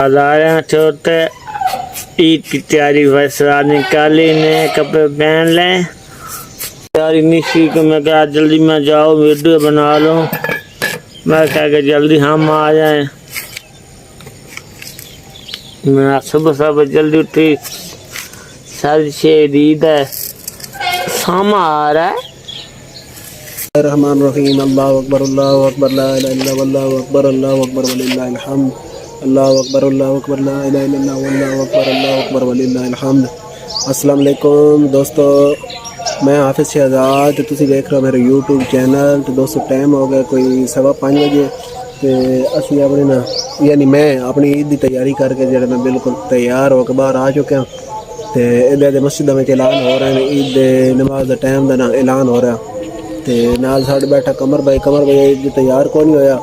बाजार छोटे ईद की तैयारी बस रात निकाली ने कपड़े पहन लें तैयारी निशी को मैं क्या जल्दी में जाओ वीडियो बना लो मैं क्या कि जल्दी हम आ जाएं। मैं सुबह सुबह जल्दी उठी सारी शेर ईद है सामा आ रहा है। रहमान रहीम अल्लाहु अकबर ला इलाहा इल्लल्लाह वल्लाहु अकबर वलिल्लाहिल हम्द अल्लाहु अकबर ला इलाहा इल्लल्लाह वल्लाहु अकबर वलिल्लाहिल हम्द। अस्सलाम वालेकुम दोस्तों, मैं हाफिज़ शहजाद तो तुसी देख रहे हो मेरे यूट्यूब चैनल। तो दोस्तों टाइम हो गया कोई 5:15 बजे ते असी अपनी ना यानी मैं अपनी ईद की तैयारी करके जो मैं बिल्कुल तैयार होकर बाहर आ चुका हूँ। तो इधर मस्जिद में ऐलान हो रहा है ईद नमाज का टाइम का ना ऐलान हो रहा ते नाल साढ़े बैठा कमर भाई ईद तैयार को नहीं होया।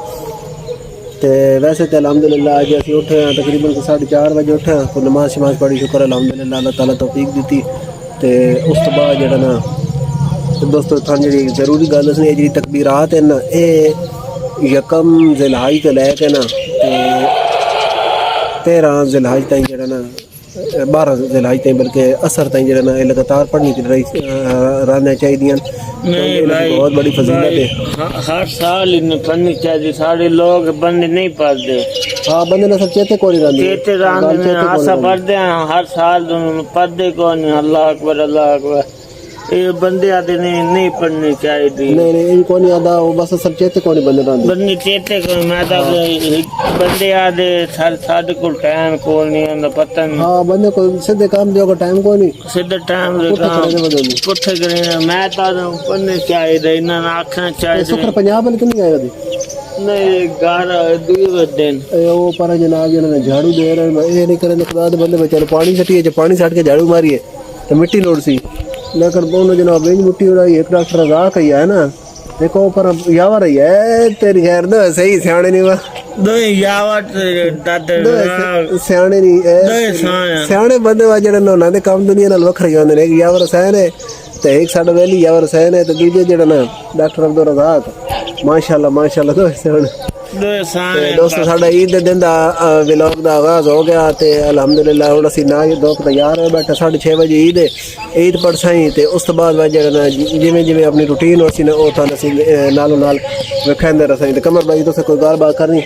तो वैसे तो अलहमदुलिल्लाह अज असी उठे हैं तकरीबन 4:30 बजे उठे हैं तो नमाज शमाज पढ़ी शुक्र अलहमदुलिल्लाह अल्लाह ताला तौफीक दी। तो उस तो बाद जो ना दोस्तों थानू जी जरूरी गल दसनी जी तकबीरात है ना ये यकम जिलहज तो लैके ना 13 जिलहज तक जो ना 12 जिलहज तक बल्कि असर तक जो ना लगातार पढ़नी रहना चाहिए। बहुत बड़ी फजीलत है। हर साल इन्हें पढ़नी चाहिए सारे लोग बंदे नहीं पढ़ते। हाँ बंदे ना सब चेते को चेते आशा पढ़ते हैं हर साल पढ़ते कौन अल्लाह अकबर ये बंदे आते नहीं पढ़नी चाहिए। नहीं को नहीं आता वो बस सब चेते को नहीं बंदे चेते को मैं तो बंदे आते साढ़े को टाइम को नहीं आंदा पता नहीं। हाँ बंदे को सीधे काम दियो टाइम को नहीं सीधे टाइम पुट्ठे करे मैं तो पढ़ने चाहिए इन्हें आखना चाहिए। सुखर पंजाब में नहीं आएगा नहीं 11 दिन वो पर जनाब जिन्होंने झाड़ू दे रहे ये नहीं करे खुदा दे बंदे बेचारे पानी सटिए पानी सट के झाड़ू मारिए तो मिट्टी लोड़ सी लेकर बोनो जनाब बेंच मिट्टी उड़ाई एक डॉक्टर राह कही है ना देखो पर यावर रही है तेरी खैर दो सही सियाने नहीं दो यावर सियाने नहीं सियाने बंदे वा जेड़े ना दे काम दुनिया नाल वखरे होंदे ने एक यावर सैन है तो एक साडा वेली यावर सैन है तो दूजे जेड़ा ना डॉक्टर अब्दुल रज़ाक माशाल्लाह दो सियाने दोस्तों साडा ईद दे दिन दा व्लॉग दा आगाज हो गया ते अल्हम्दुलिल्लाह हुण असीं ना दो तैयार हो बैठे 6:30 बजे ईद पढ़साई ते उस तो बाद जेड़ा ना जिवें अपनी रूटीन होसी ना ओ थां असीं नालों नाल विखांदे रसाई ते कमर भाई तुसें कोई गल बात करनी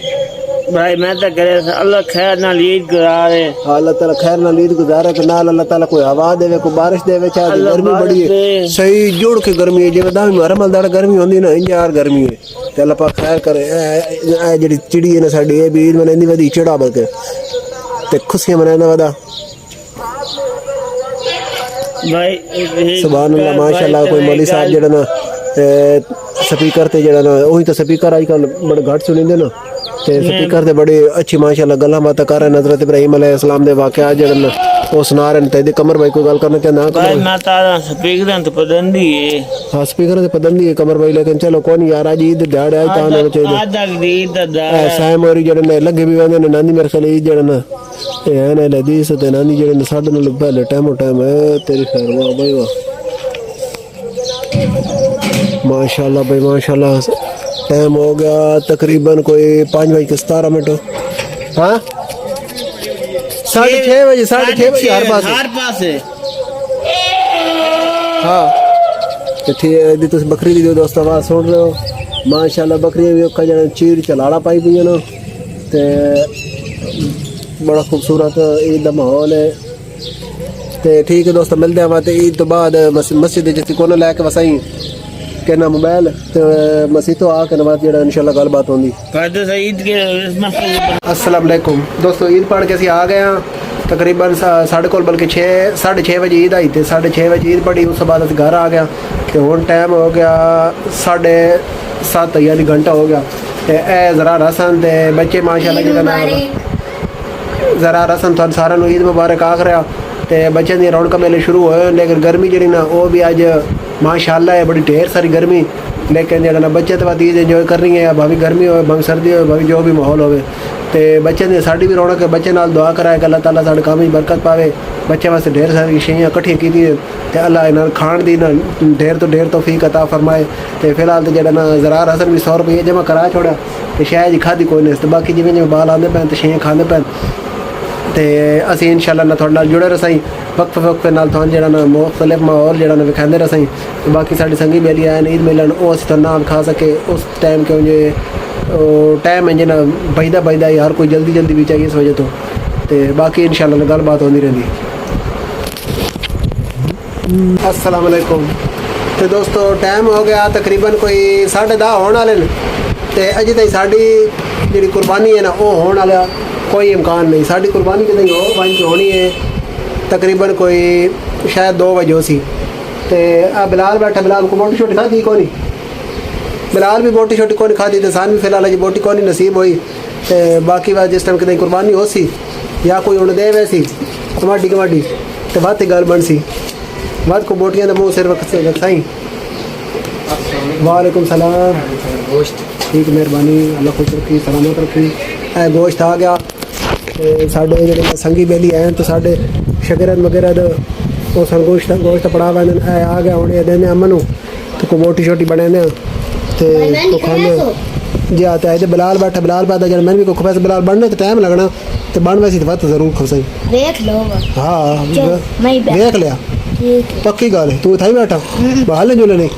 भाई मैं तो करे अल्लाह खैर नाल ईद गुजारे अल्लाह ताला खैर नाल ईद गुजारे के नाल अल्लाह ताला कोई हवा देवे कोई बारिश देवे चाहे गर्मी बड़ी है सही जुड़ के गर्मी है जिवें दावी मुहर्रम दाड़ गर्मी होंदी ना इंजार गर्मी है ते अल्लाह पाक खैर करे ए जेड़ी चिड़ी है ना साडी ए भी ईद मनांदी वदी चिड़ा बल्कि ते खुशियां मनांदा वदा भाई सुभान अल्लाह माशाल्लाह। कोई मौलवी साहब जेड़ा ना स्पीकर ते जेड़ा ना ओही तो स्पीकर आजकल बड़े घट सुनिंदे ना ते स्पीकर ते बड़ी अच्छी माशाल्लाह गल्ला बात कर रहे हैं हज़रत इब्राहिम अलैहिस्सलाम दे वाक़या जेड़े वो सुना रहे हैं ते कमर भाई कोई गल करना चाहना भाई मैं तारा स्पीकर ते पाबंदी है। हां स्पीकर ते पाबंदी है कमर भाई लेकिन चलो कोई यार आज ईद दिहाड़े आज तां होना चाहिए आज तक ईद दा साइम और जेड़े ने लगे भी वंदे ने नानी मेरे ख्याल ईद जेड़े ना ते है ना हदीस ते नानी जेड़े ने साडे नाल पहले टाइम है तेरी खैर वाह भाई वाह माशाल्लाह भाई माशाल्लाह। टाइम हो गया तकरीबन कोई 5:17 हाँ 6:30 बजे 6:30 हर पास है हाँ तो ठीक तुम बकरी दी दोस्त आवाज़ सुन रहे हो माशाल्लाह बकरियां भी ओका जरा चीर चलाड़ा पाई पई ना ते बड़ा खूबसूरत ईद का माहौल है। तो ठीक है दोस्तों मिलते हैं तो ईद तो बाद मस्जिद जिस को लैके वसाई कहना मोबाइल तो मसीह तो आके नमाज जेड़ा इंशाल्लाह गल बात होंगी। अस्सलाम वालेकुम दोस्तों ईद पढ़ के असीं आ गए हैं तकरीबन साढ़े को बल्कि 6:30 बजे ईद आई तो 6:30 बजे ईद पढ़ी उस बाद असीं घर आ गया तो हुण टाइम हो गया 7:30 यानी घंटा हो गया। तो ए ज़रार हसन ते बच्चे माशाल्लाह जेह्ड़ा ज़रार हसन तुहानूं सारिआं नूं ईद मुबारक आख रहा तो बच्चों दी रौनक मेले शुरू होए लेकिन गर्मी जी ना वो भी अज माशाल्लाह है बड़ी ढेर सारी गर्मी लेकिन जो ना बच्चे तो बात ईद इंजॉय कर रही है भावी गर्मी हो भावी सर्दी हो भावी जो भी माहौल हो तो बच्चे ने साड़ी भी रौनक है बच्चे नाल दुआ कराए कि अल्लाह ताला साडे काम में बरकत पावे बच्चे वास्ते ढेर सारी शेयां कट्ठियां कीतियां ते अल्लाह इन्हां खाण दी ना ढेर तो ढेर तौफीक अता फरमाए। तो फिलहाल तो जेड़ा ना ज़रार हसन भी 100 रुपये जमा करा छोड़ा तो शायद ही खाधी कोई नहीं तो बाकी जिमें जिमें बाल आते पैन तो शेयां खाते पैन ਤੇ ਅਸੀਂ ਇਨਸ਼ਾਅੱਲਾ ਨਾਲ ਤੁਹਾਡੇ ਨਾਲ ਜੁੜੇ ਰਸਾਈ ਵਕਤ ਨਾਲ ਤੁਹਾਨੂੰ ਜਿਹੜਾ ਨਾ ਮੁਖਤਲਿਫ ਮਾਹੌਲ ਜਿਹੜਾ ਨਾ ਵਿਖਾਉਂਦੇ ਰਸਾਈ ਤੇ ਬਾਕੀ ਸਾਡੀ ਸੰਗੀ ਮੇਲੀ ਆਏ ਈਦ ਮਿਲਣ ਉਹ ਅਸੀਂ ਤੁਹਾਨੂੰ ਨਾ ਵਿਖਾ ਸਕੇ ਉਸ टाइम क्यों जे टाइम है ना बजदा यार कोई जल्दी भी चाहिए इस वजह तो बाकी इंशाल्लाह गलबात होती रहती। अस्सलाम वालेकुम। तो दोस्तों टाइम हो गया तकरीबन कोई 10:30 होने वाले ने ते अजे तक साड़ी जी कुर्बानी है ना वो होने वाला कोई इम्कान नहीं। साड़ी कुर्बानी जो हो बंच होनी है तकरीबन कोई शायद 2 बजे हो सी ते बिलाल बैठा बिलाल को मोटी छोटी खाधी कोनी बिलाल भी बोटी छोटी कोनी खाधी तो सान भी फिलहाल अजी बोटी कोनी नसीब हुई तो बाकी बात जिस टाइम कि कुर्बानी हो सी या कोई उन्हें दे वैसी कमाडी तो बात गल बन सी बात को बोटियां का मुँह सिर रखाई। वालेकुम सलाम। गोश्त ठीक मेहरबानी अल्लाह खुश रखी सलामत रखी। गोश्त आ गया साढ़े जो संगी बेली हैं तो साढ़े शकरत वगैरह वो सन गोश्त पड़ा हुआ आ गया हूँ देने अमन तो को बोटी छोटी बने तो खाने जी आते आए बिलाल बैठा बिलाल पैदा जब मैंने भी को पैसे बिलाल बनने तो टाइम लगना तो बन वैसी तो बात जरूर खसाई देख लो। हाँ देख लिया पक्की गल है तू थाई बैठा बहाल जुले नहीं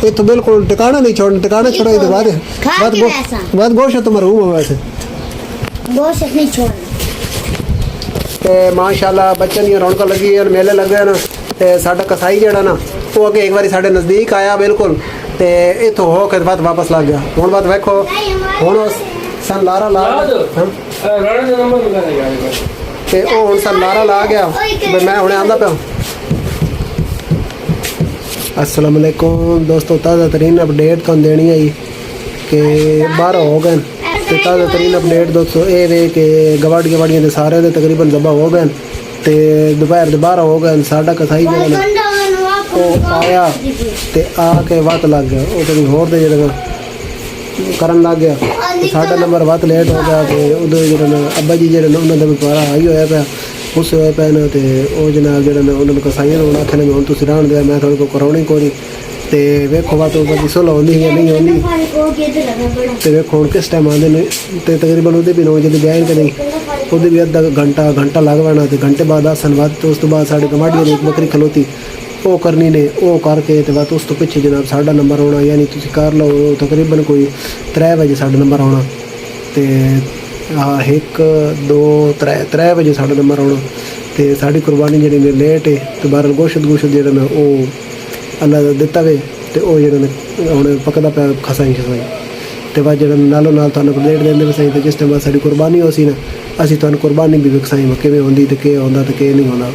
ये तो बिल्कुल टिकाना नहीं छोड़ना टिकाना छोड़ा तो बात गोश्त तुम्हारा रूम है वैसे गोश्त नहीं छोड़ना। तो माशाल्लाह बच्चों दी रौनक लगी और मेले लग गए ना तो साडा कसाई जड़ा ना वो अगे एक बार साढ़े नज़दीक आया बिल्कुल तो इतों हो के बाद वापस लग गया हूँ बात वेखो हूँ सन लारा ला सन लारा ला गया मैं हूँ आंदा पाया। अस्सलाम वालेकुम दोस्तों ताज़ा तरीन अपडेट तो देनी है कि 12 हो गए तो ताज़ा तरीन अपडेट दोस्तों ये वे कि गवाड़ियाँ सारे दे तकरीबन जबा हो गए तो दोपहर के 12 हो गए साडा कसाई जो आया तो आके वत लग गया वो कभी होर दे करन लग गया तो साडा नंबर वत लेट हो गया तो उधर जो अब्बा जी जो उन्होंने भी पारा आई होया पाया गुस्से होए पे ना तो वो जनाब जो उन्होंने कसाइयों ने आखने मैं हूँ तुम रहन दिया मैं थोड़े को करानी कोई तो वेखो बात बड़ी सुलह होंगी या नहीं होंगी तो वेखो हूँ किस टाइम आते हैं तो तकरीबन वो भी 9 बजे बयान के नहीं वो भी अद्धा घंटा लग पैना तो घंटे बाद आसन बाद तो उस तो बाद साढ़े गवाढ़ियों ने एक बकरी खलोती वो करनी ने वो करके तो बात उस तो पिछे जनाब साढ़ा नंबर आना यानी तुम कर लो तकरीबन कोई 3 बजे साढ़ा नंबर आना तो 1 2 3 बजे साढ़ा नंबर आना तो साड़ी कुर्बानी जी लेट है तो बहरहाल गोश्त जो ना वो अल्लाह दिता वे तो वो जो हम पकदा पे खसाई तो बाद जो नालों नाल तुहानू अपडेट देंदे वे सही तो जिस टाइम साड़ी कुर्बानी हो सी ना असीं तुहानू कुर्बानी भी विखसाई किवें होंदी ते के होंदा ते के नहीं होंदा।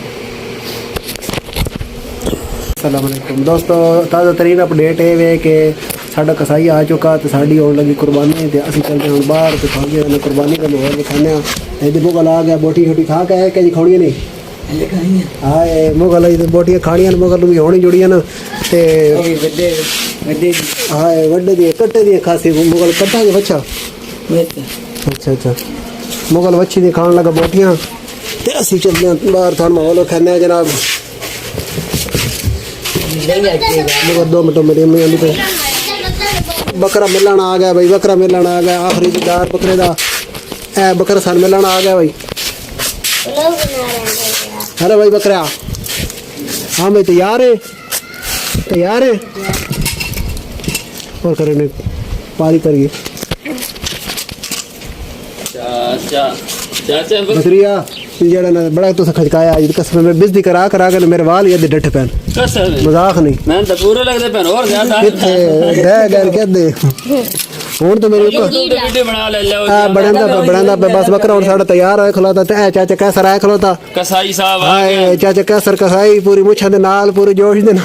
अस्सलाम वालेकुम दोस्तों ताज़ा तरीन अपडेट ये वे कि साडा कसाई आ चुका तो साड़ी होने लगी कुर्बानी तो असीं चलते हैं बाहर तो खागे कुर्बानी का माहौल दिखाने ये मुगल आ गया बोटी छोटी खा के है कि खानी नहीं हाँ मुगल बोटियाँ खानियां मुगल भी होनी जुड़ियां ना तो हाँ वड्डे दी कट्टे दी खासी मुगल कट्टा जो बच्चा अच्छा मुगल बच्ची दी खान लगा बोटियां तो असीं चलते हैं बाहर थोड़ा माहौल खाने जनाब मगर 2 मिनट मेरी अम्मी आंदी पे बकरा मिलन आ गया भाई बकरा मिलन आ गया आखिरी दीदार बकरे का बकरा सन मिलन आ गया भाई अरे भाई बकरा हाँ भाई तैयार है और करें पारी करिए बकरिया जड़ा ना बड़ा तो खचकाया आज कसम में बिजली करा के मेरे वाल ये डट पैन मजाक नहीं मैं तो पूरे लगदे पैन और ज्यादा दे गैर के दे हुन तो मेरे वीडियो बना ले लो बनांदा पे बस बकरा और साडा तैयार है खलोता ते चाचा कैसर आए खलोता कसाई साहब हां चाचा कैसर कसाई पूरी मुछा दे नाल पूरे जोश दे ना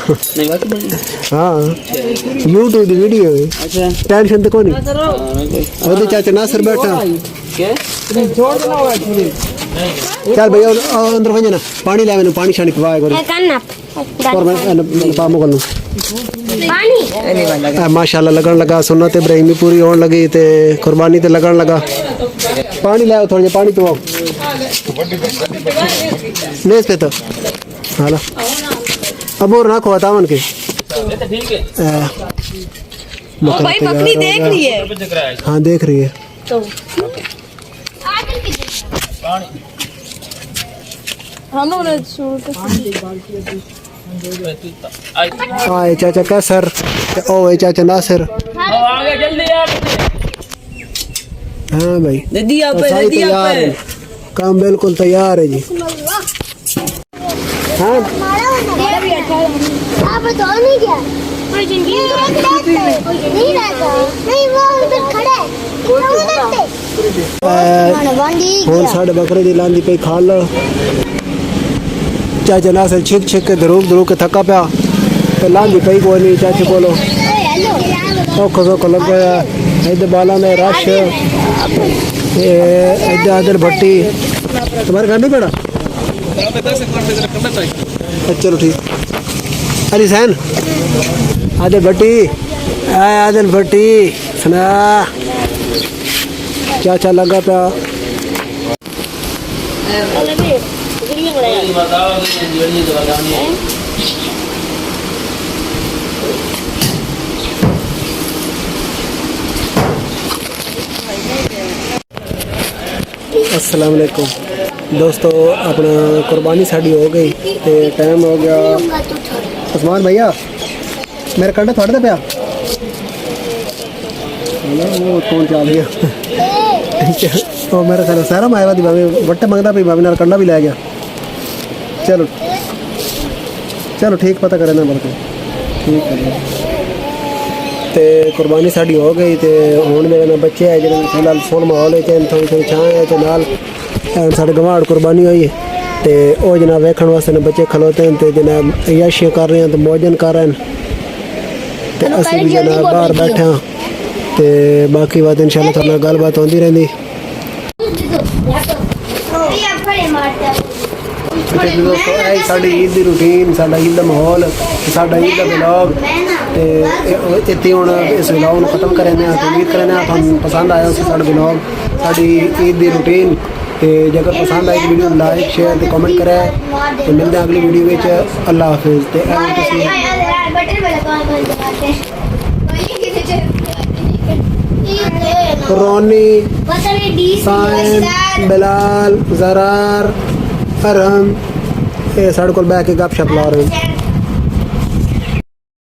हां YouTube दी वीडियो है अच्छा टेंशन तो कोनी ओदे चाचा नासर बैठा के छोड़ देना होगा चल भैया अंदर वञ ना पानी ले मैंने पानी शानी पिवाए गोरे और मैं पामो कर लूं पानी माशाल्लाह लगन लगा सुन्नत इब्राहिमी पूरी होने लगी ते कुर्बानी ते लगन लगा पानी ले आओ थोड़ा पानी पिवाओ नेस पे तो हाला अब और ना खवाता मन के ठीक है भाई बकरी देख रही है हाँ देख रही है तो हम लोग ने शूट हाँ ये चाचा कैसर ओ ये चाचा नासिर आगे जल्दी यार हाँ भाई दिया पे साई दिया तैयार पे है काम बिल्कुल तैयार है जी हाँ आप तो नहीं गया नहीं रहता नहीं वो उधर खड़ा है ਹੁਣ ਸਾਡੇ ਬੱਕਰੇ ਦੀ ਲਾਂਦੀ ਪਈ ਖਾ ਲ ਚਾਚਾ ਨਾਸਰ ਛਿਕ ਛਿਕ ਕੇ ਧਰੂਕ ਕੇ ਥੱਕਾ ਪਿਆ ਤੇ ਲਾਂਦੀ ਪਈ ਕੋਈ ਨਹੀਂ ਚਾਚੇ ਕੋਲੋਂ ਔਖਾ ਸੌਖਾ ਲੱਗਿਆ ਇਹਦੇ ਬਾਲਾਂ ਨੇ ਰਸ਼ ਇਹਦੇ ਆਦਰ ਭੱਟੀ तुम्हारे घर नहीं पड़ा चलो ठीक अरे सैन आदिल भट्टी आदिल भट्टी सुना क्या अच्छा लगा था अस्सलाम वालेकुम दोस्तों अपना कुर्बानी साड़ी हो गई तो टाइम हो गया उस्मान भैया मेरा कंडा थोड़ा पिया वो कौन चल गया तो मेरा ख्याल सारा माया दी भाभी वट्टे मंगता पी भाभी नाल कंडा भी लै गया चलो चलो ठीक पता करे ना बल्कि ठीक है तो कुर्बानी साड़ी हो गई तो हुण मेरे ना बच्चे है जिन्हें फिलहाल फुल माहौल है थोड़ी थोड़ी छां है तो नाल साढ़े गवाड़ कुर्बानी हुई है तो वो जनाब वेखण वास्ते ने बच्चे खलोते हैं तो जनाब अयाशियां कर रहे हैं तो मौजन कर रहे हैं तो असीं भी जनाब बाहर बैठे हैं तो बाकी बात इंशाल्लाह थोड़ा गलबात होती रहती दोस्तों साड़ी ईद की रूटीन साडा ईद का माहौल साडा ईद का ब्लॉग तो इतने हूँ इस ब्लॉग को खत्म करें तो उम्मीद करें तुहानू पसंद आया उस साडा ब्लॉग साड़ी ईद की रूटीन तो जगह पसंद आई वीडियो लाइक शेयर तो कमेंट करें तो मिलते हैं अगली वीडियो में अल्लाह हाफिज़ रोनी साइम बिलाल जरार अरहम ये साढ़े को बैठ के गप शप ला रहे हैं